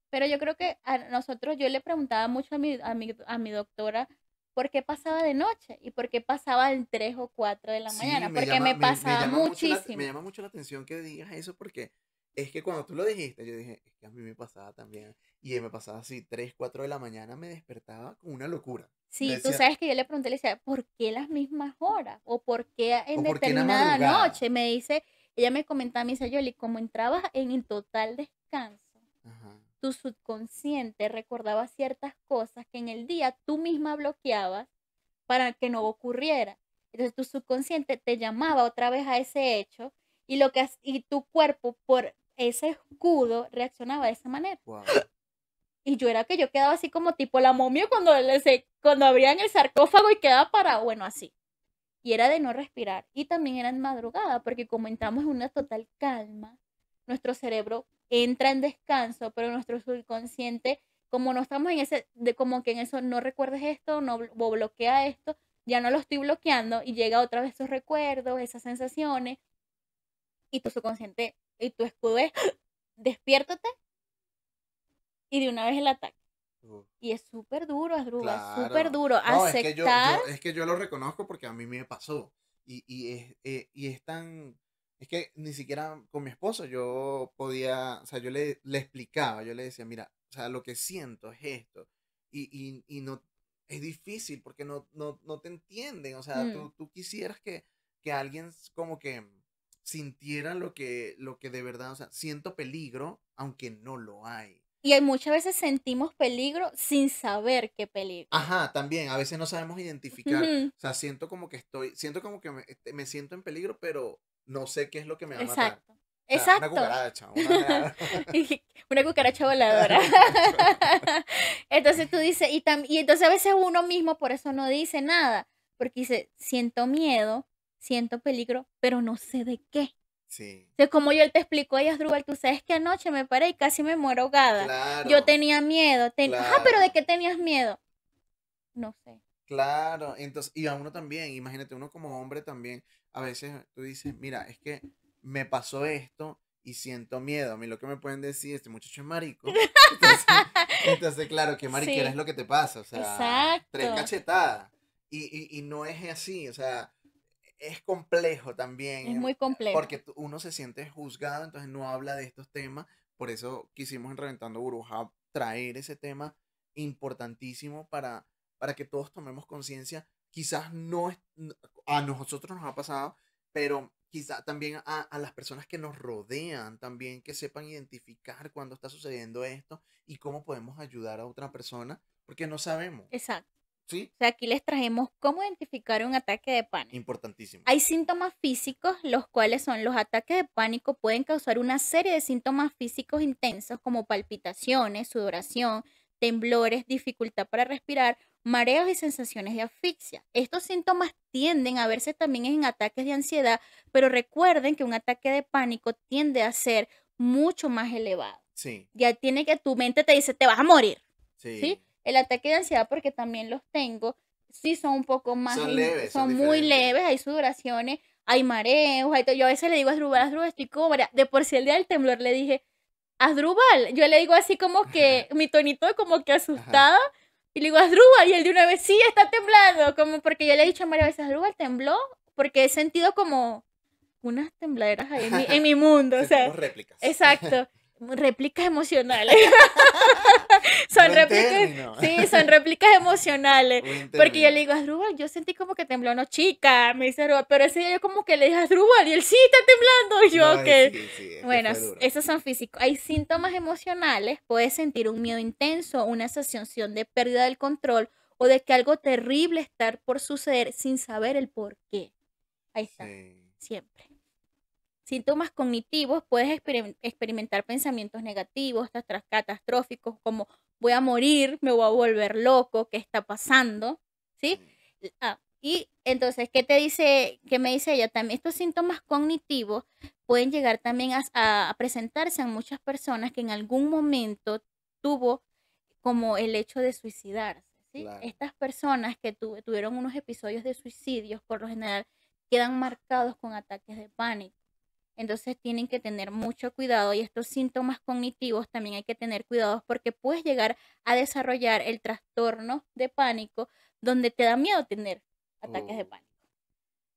Pero yo creo que a nosotros, yo le preguntaba mucho a mi doctora por qué pasaba de noche y por qué pasaba en 3 o 4 de la Sí, mañana, porque me pasaba me muchísimo. llama mucho la atención que digas eso porque es que cuando tú lo dijiste, yo dije, es que a mí me pasaba también. Y me pasaba así, 3 4 de la mañana me despertaba con una locura. Yo Sí, tú decía, sabes que yo le pregunté, le decía, ¿por qué las mismas horas? ¿O por qué ¿o en por qué en la determinada madrugada? noche? Me dice, ella me comentaba, me dice, Yoli, como entrabas en el total descanso, Ajá, tu subconsciente recordaba ciertas cosas que en el día tú misma bloqueabas para que no ocurriera. Entonces tu subconsciente te llamaba otra vez a ese hecho y y tu cuerpo por ese escudo reaccionaba de esa manera. wow. Y yo era que yo quedaba así como tipo la momia cuando abrían el sarcófago y quedaba parado, bueno, así. Y era de no respirar. Y también era en madrugada, porque como entramos en una total calma, nuestro cerebro entra en descanso, pero nuestro subconsciente, como no estamos en como que en eso no recuerdes esto, no o bloquea esto, ya no lo estoy bloqueando y llega otra vez esos recuerdos, esas sensaciones, y tu subconsciente y tu escudo es, despiértate y de una vez el ataque. Uf, Y es súper duro, Asdrúbal, es súper claro. duro. No, es que Aceptar, es que yo lo reconozco porque a mí me pasó. Y es tan, es que ni siquiera con mi esposo yo podía, o sea, le explicaba, yo le decía, mira, o sea, lo que siento es esto. Y no, es difícil porque no te entienden. O sea, mm, tú quisieras que alguien como que sintiera lo que de verdad, o sea, siento peligro, aunque no lo hay. y hay muchas veces sentimos peligro sin saber qué peligro. Ajá, también, a veces no sabemos identificar. Ujú, O sea, siento como que me siento en peligro, pero no sé qué es lo que me va a matar. exacto, O sea, una exacto. cucaracha, una, Una cucaracha voladora. una cucaracha. Entonces tú dices, y entonces a veces uno mismo por eso no dice nada, porque dice, siento miedo, siento peligro, pero no sé de qué. Sí, Entonces, como yo te explico a Asdrúbal, tú sabes que anoche me paré y casi me muero ahogada. Yo claro, tenía miedo. Ajá, pero ¿de claro, qué tenías miedo? No sé. claro. Entonces, y a uno también, imagínate, uno como hombre también, a veces tú dices, mira, es que me pasó esto y siento miedo. A mí lo que me pueden decir, este muchacho es marico. Entonces, entonces claro, qué mariquera es Sí, lo que te pasa. O sea, tres exacto. cachetadas. Y no es así, o sea, es complejo Es también, muy complejo. porque uno se siente juzgado, entonces no habla de estos temas. Por eso quisimos en Reventando Burbuja traer ese tema importantísimo para que todos tomemos conciencia. Quizás no es, a nosotros nos ha pasado, pero quizá también a las personas que nos rodean, también que sepan identificar cuando está sucediendo esto y cómo podemos ayudar a otra persona, porque no sabemos. Exacto. Sí, O sea, aquí les trajimos cómo identificar un ataque de pánico. importantísimo. Hay síntomas físicos, los cuales son los ataques de pánico, pueden causar una serie de síntomas físicos intensos como palpitaciones, sudoración, temblores, dificultad para respirar, mareos y sensaciones de asfixia. Estos síntomas tienden a verse también en ataques de ansiedad, pero recuerden que un ataque de pánico tiende a ser mucho más elevado. Sí, Ya tiene que tu mente te dice, te vas a morir, ¿sí? sí. El ataque de ansiedad, porque también los tengo, sí son un poco más, Son leves, son son muy diferentes. leves, hay sudoraciones, hay mareos, yo a veces le digo a Asdrúbal, estoy como marea. De por sí el día del temblor le dije, Asdrúbal, yo le digo así como que, mi tonito de como que Ajá. asustada, y le digo, Asdrúbal, y él de una vez, sí, está temblando, como porque yo le he dicho a varias veces, Asdrúbal tembló, porque he sentido como unas tembladeras ahí en mi mundo, o sea, Sentimos réplicas. exacto, réplicas emocionales. Son Buen réplicas, término. sí, son réplicas emocionales. Buen Porque yo término. le digo, Asdrúbal, yo sentí como que tembló, no, chica, me dice Asdrúbal, pero ese día yo como que le dije a Asdrúbal y él sí está temblando. Y No, yo que, sí, sí, es que bueno, fue duro. esos son físicos. Hay síntomas emocionales, puedes sentir un miedo intenso, una sensación de pérdida del control o de que algo terrible está por suceder sin saber el por qué. Ahí está, Sí. siempre. Síntomas cognitivos, puedes experimentar pensamientos negativos, catastróficos, como voy a morir, me voy a volver loco, ¿qué está pasando? ¿Sí? Sí. Y entonces, ¿qué me dice ella? También estos síntomas cognitivos pueden llegar también a presentarse en muchas personas que en algún momento tuvo como el hecho de suicidarse, ¿sí? Claro. Estas personas que tuvieron unos episodios de suicidios, por lo general, quedan marcados con ataques de pánico. Entonces tienen que tener mucho cuidado y estos síntomas cognitivos también hay que tener cuidado porque puedes llegar a desarrollar el trastorno de pánico donde te da miedo tener ataques de Oh, pánico.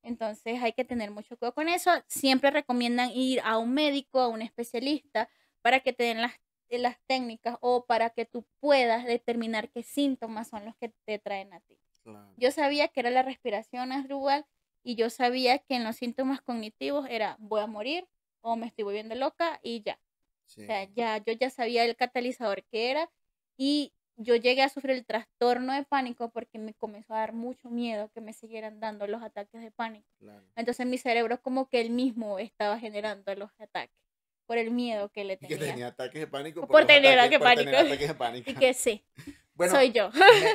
Entonces hay que tener mucho cuidado con eso. Siempre recomiendan ir a un médico, a un especialista, para que te den las técnicas o para que tú puedas determinar qué síntomas son los que te traen a ti. claro. Yo sabía que era la respiración Asdrúbal y yo sabía que en los síntomas cognitivos era voy a morir o me estoy volviendo loca y ya. O sea, Sí. yo ya sabía el catalizador que era y yo llegué a sufrir el trastorno de pánico porque me comenzó a dar mucho miedo que me siguieran dando los ataques de pánico. Claro. Entonces mi cerebro como que él mismo estaba generando los ataques por el miedo que le Y que tenía. tenía ataques de pánico por Por los tener ataques, ataque por pánico. tener ataques de pánico. Y que sí, Bueno, soy yo.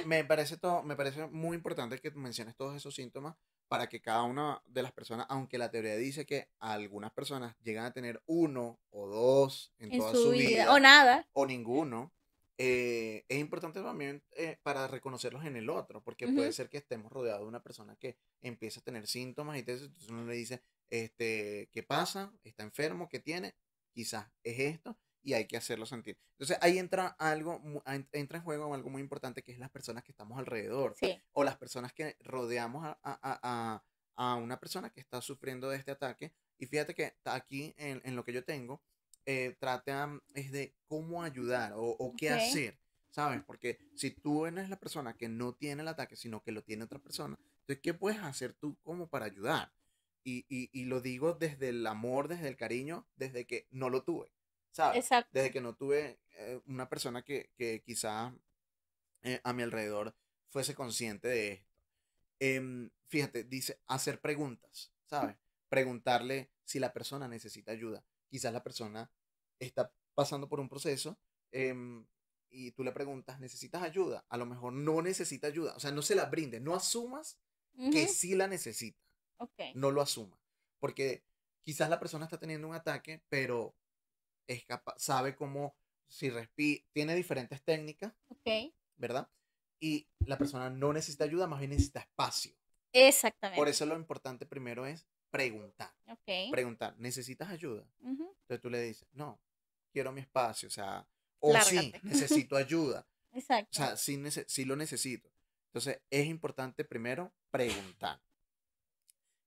me parece muy importante que menciones todos esos síntomas para que cada una de las personas, aunque la teoría dice que algunas personas llegan a tener uno o dos en En toda su su vida. O vida, nada. o ninguno, es importante también para reconocerlos en el otro, porque puede Ujú. ser que estemos rodeados de una persona que empieza a tener síntomas y entonces uno le dice, ¿qué pasa? ¿Está enfermo? ¿Qué tiene? Quizás es esto y hay que hacerlo sentir. Entonces ahí entra algo, entra en juego algo muy importante que es las personas que estamos alrededor Sí. o las personas que rodeamos a una persona que está sufriendo de este ataque. Y fíjate que aquí en lo que yo tengo, trata es de cómo ayudar o qué Ok. hacer, ¿sabes? Porque si tú eres la persona que no tiene el ataque, sino que lo tiene otra persona, entonces, ¿qué puedes hacer tú como para ayudar? Y lo digo desde el amor, desde el cariño, desde que no lo tuve, ¿sabes? Desde Exacto. que no tuve una persona que quizá a mi alrededor fuese consciente de esto. Fíjate, dice hacer preguntas, ¿sabes? Preguntarle si la persona necesita ayuda. Quizás la persona está pasando por un proceso y tú le preguntas, ¿necesitas ayuda? A lo mejor no necesita ayuda. O sea, no se la brinde. No asumas que Ujú. sí la necesita. Ok. No lo asumas. Porque quizás la persona está teniendo un ataque, pero es capaz, sabe cómo, si respira, tiene diferentes técnicas, Ok. ¿verdad? Y la persona no necesita ayuda, más bien necesita espacio. Por Exactamente. eso lo importante primero es preguntar. Ok. Preguntar, ¿necesitas ayuda? Ujú. Entonces tú le dices, no, quiero mi espacio, o sea, o sí, Lárgate. necesito ayuda, o Exacto. sea, sí, sí lo necesito. Entonces es importante primero preguntar.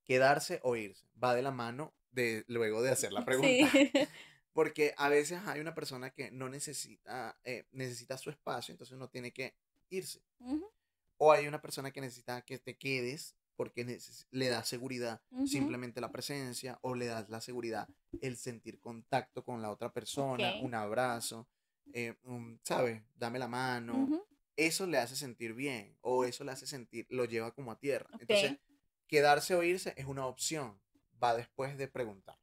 Quedarse o irse va de la mano de luego de hacer la pregunta. Sí. Porque a veces hay una persona que no necesita, necesita su espacio, entonces uno tiene que irse. Ujú. O hay una persona que necesita que te quedes porque le da seguridad Ujú. simplemente la presencia o le das la seguridad el sentir contacto con la otra persona, Ok. un abrazo, ¿sabes? Dame la mano, Ujú. eso le hace sentir bien o eso le hace sentir, lo lleva como a tierra. Entonces, Ok. quedarse o irse es una opción, va después de preguntar.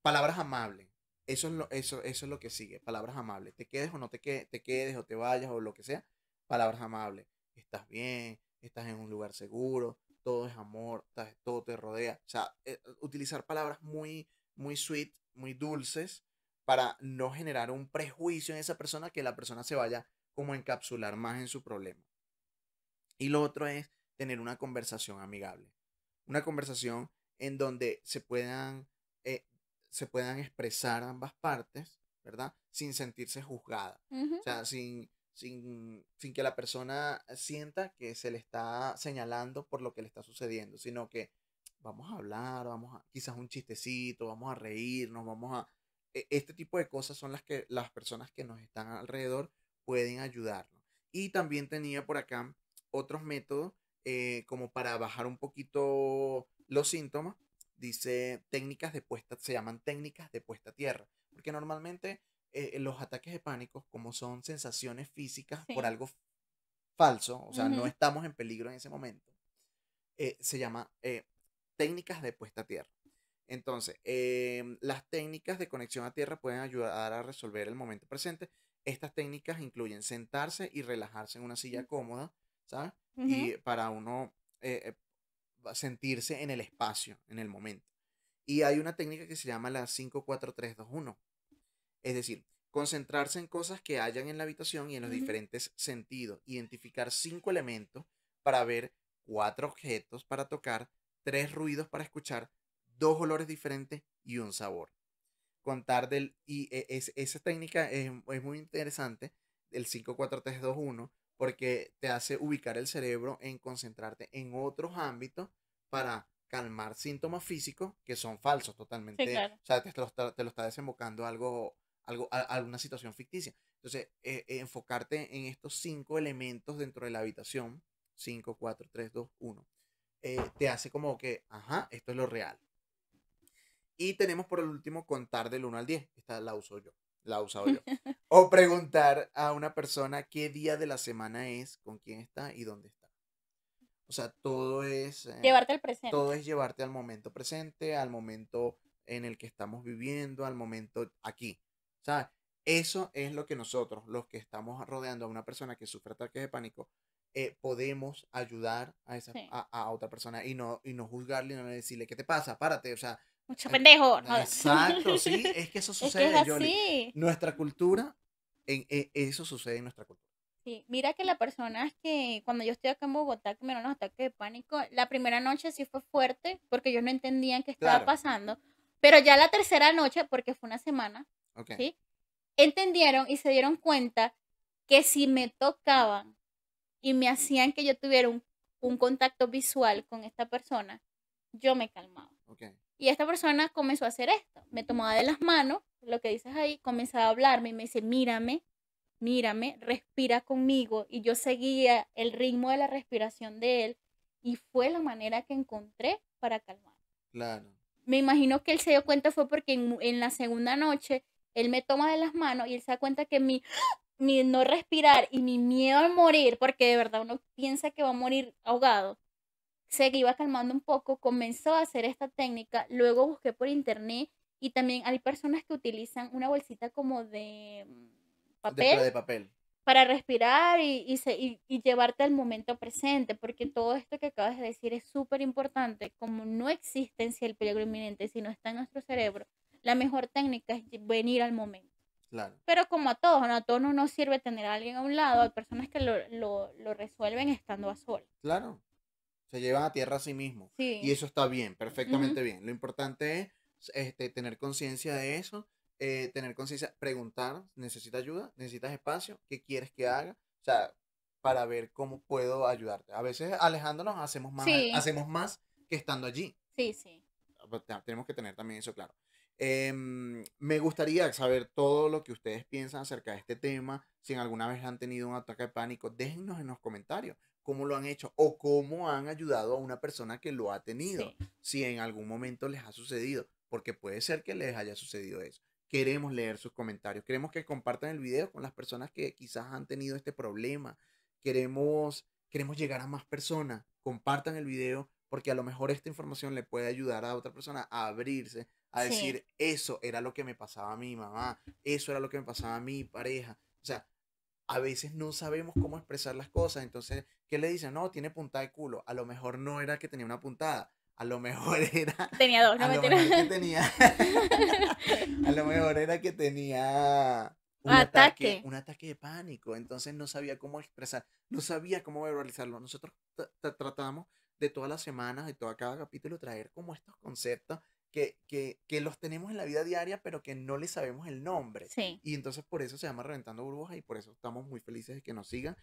Palabras amables. Eso es lo que sigue. Palabras amables. Te quedes o no te quedes o te vayas o lo que sea. Palabras amables. Estás bien, estás en un lugar seguro, todo es amor, todo te rodea. O sea, utilizar palabras muy, muy sweet, muy dulces para no generar un prejuicio en esa persona que la persona se vaya como a encapsular más en su problema. Y lo otro es tener una conversación amigable. Una conversación en donde eh, se puedan expresar ambas partes, ¿verdad? Sin sentirse juzgada. Ujú. O sea, sin que la persona sienta que se le está señalando por lo que le está sucediendo, sino que vamos a hablar, quizás un chistecito, vamos a reírnos, este tipo de cosas son las que las personas que nos están alrededor pueden ayudarnos. Y también tenía por acá otros métodos como para bajar un poquito los síntomas. Dice técnicas de puesta, se llaman técnicas de puesta a tierra, porque normalmente los ataques de pánico, como son sensaciones físicas por Sí. algo falso, o sea, no Ujú. estamos en peligro en ese momento, se llama técnicas de puesta a tierra. Entonces, las técnicas de conexión a tierra pueden ayudar a resolver el momento presente. Estas técnicas incluyen sentarse y relajarse en una silla cómoda, ¿sabes? Ujú. Y para uno sentirse en el espacio, en el momento. Y hay una técnica que se llama la 5-4-3-2-1. Es decir, concentrarse en cosas que hayan en la habitación y en los Ujú. diferentes sentidos. Identificar 5 elementos para ver, 4 objetos para tocar, 3 ruidos para escuchar, 2 olores diferentes y un sabor. Esa técnica es muy interesante, el 5-4-3-2-1 porque te hace ubicar el cerebro en concentrarte en otros ámbitos para calmar síntomas físicos que son falsos Sí, totalmente, claro. o sea, te lo está desembocando alguna situación ficticia. Entonces, enfocarte en estos 5 elementos dentro de la habitación, 5-4-3-2-1 te hace como que, ajá, esto es lo real. Y tenemos por el último contar del 1 al 10. Esta la uso yo, la he usado yo. O preguntar a una persona qué día de la semana es, con quién está y dónde está. O sea, Llevarte al todo presente. es llevarte al momento presente, al momento en el que estamos viviendo, al momento aquí. ¿Sabes? Eso es lo que nosotros, los que estamos rodeando a una persona que sufre ataques de pánico, podemos ayudar Sí. a otra persona y no juzgarle y no decirle, ¿qué te pasa? Párate. O sea, Mucho pendejo. No. exacto, sí, es que eso Es que es sucede, Yoli. así. Nuestra cultura, eso sucede en nuestra cultura. Sí, mira que las personas que cuando yo estoy acá en Bogotá, que me dieron los ataques de pánico, la primera noche sí fue fuerte porque ellos no entendían qué estaba Claro, pasando, pero ya la tercera noche, porque fue una semana, ok, ¿sí? Entendieron y se dieron cuenta que si me tocaban y me hacían que yo tuviera un contacto visual con esta persona, yo me calmaba. ok, Y esta persona comenzó a hacer esto, me tomaba de las manos, lo que dices ahí, comenzaba a hablarme y me dice, mírame, respira conmigo. Y yo seguía el ritmo de la respiración de él y fue la manera que encontré para calmar. claro, Me imagino que él se dio cuenta fue porque en la segunda noche él me toma de las manos y él se da cuenta que mi no respirar y mi miedo a morir, porque de verdad uno piensa que va a morir ahogado, se iba calmando un poco, comenzó a hacer esta técnica, luego busqué por internet y también hay personas que utilizan una bolsita como de papel de papel. para respirar y llevarte al momento presente, porque todo esto que acabas de decir es súper importante. Como no existe en sí el peligro inminente, si no está en nuestro cerebro, la mejor técnica es venir al momento. Claro, Pero como a todos, ¿no? A todos no nos sirve tener a alguien a un lado, hay personas que lo resuelven estando a solas. claro. Se llevan a tierra a sí mismos. Y Sí. eso está bien, Ujú. perfectamente bien. Lo importante es tener conciencia de eso, tener conciencia, preguntar, ¿necesitas ayuda? ¿Necesitas espacio? ¿Qué quieres que haga? O sea, para ver cómo puedo ayudarte. A veces alejándonos Sí, hacemos más que estando allí. sí, sí. Pues, tenemos que tener también eso claro. Me gustaría saber todo lo que ustedes piensan acerca de este tema. Si en alguna vez han tenido un ataque de pánico, déjennos en los comentarios cómo lo han hecho o cómo han ayudado a una persona que lo ha tenido. Sí. Si en algún momento les ha sucedido, porque puede ser que les haya sucedido eso. queremos leer sus comentarios. Queremos que compartan el video con las personas que quizás han tenido este problema. Queremos llegar a más personas. Compartan el video porque a lo mejor esta información le puede ayudar a otra persona a abrirse, a Sí, decir, eso era lo que me pasaba a mi mamá, eso era lo que me pasaba a mi pareja. O sea, a veces no sabemos cómo expresar las cosas. Entonces, ¿qué le dicen? No, tiene puntada de culo. A lo mejor no era que tenía una puntada. A lo mejor era, tenía dos, no a lo mentira. mejor que tenía, a lo mejor era que tenía Ataque. un ataque de pánico. Entonces no sabía cómo expresar, no sabía cómo verbalizarlo. Nosotros tratamos de todas las semanas, de todo cada capítulo, traer como estos conceptos que los tenemos en la vida diaria, pero que no les sabemos el nombre. Sí. Y entonces por eso se llama Reventando Burbujas y por eso estamos muy felices de que nos sigan.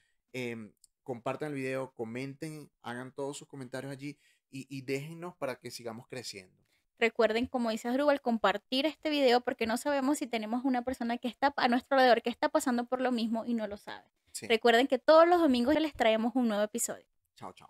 Compartan el video, comenten, hagan todos sus comentarios allí y déjennos para que sigamos creciendo. Recuerden, como dice Asdrúbal, compartir este video porque no sabemos si tenemos una persona que está a nuestro alrededor que está pasando por lo mismo y no lo sabe. Sí, Recuerden que todos los domingos les traemos un nuevo episodio. chao, chao.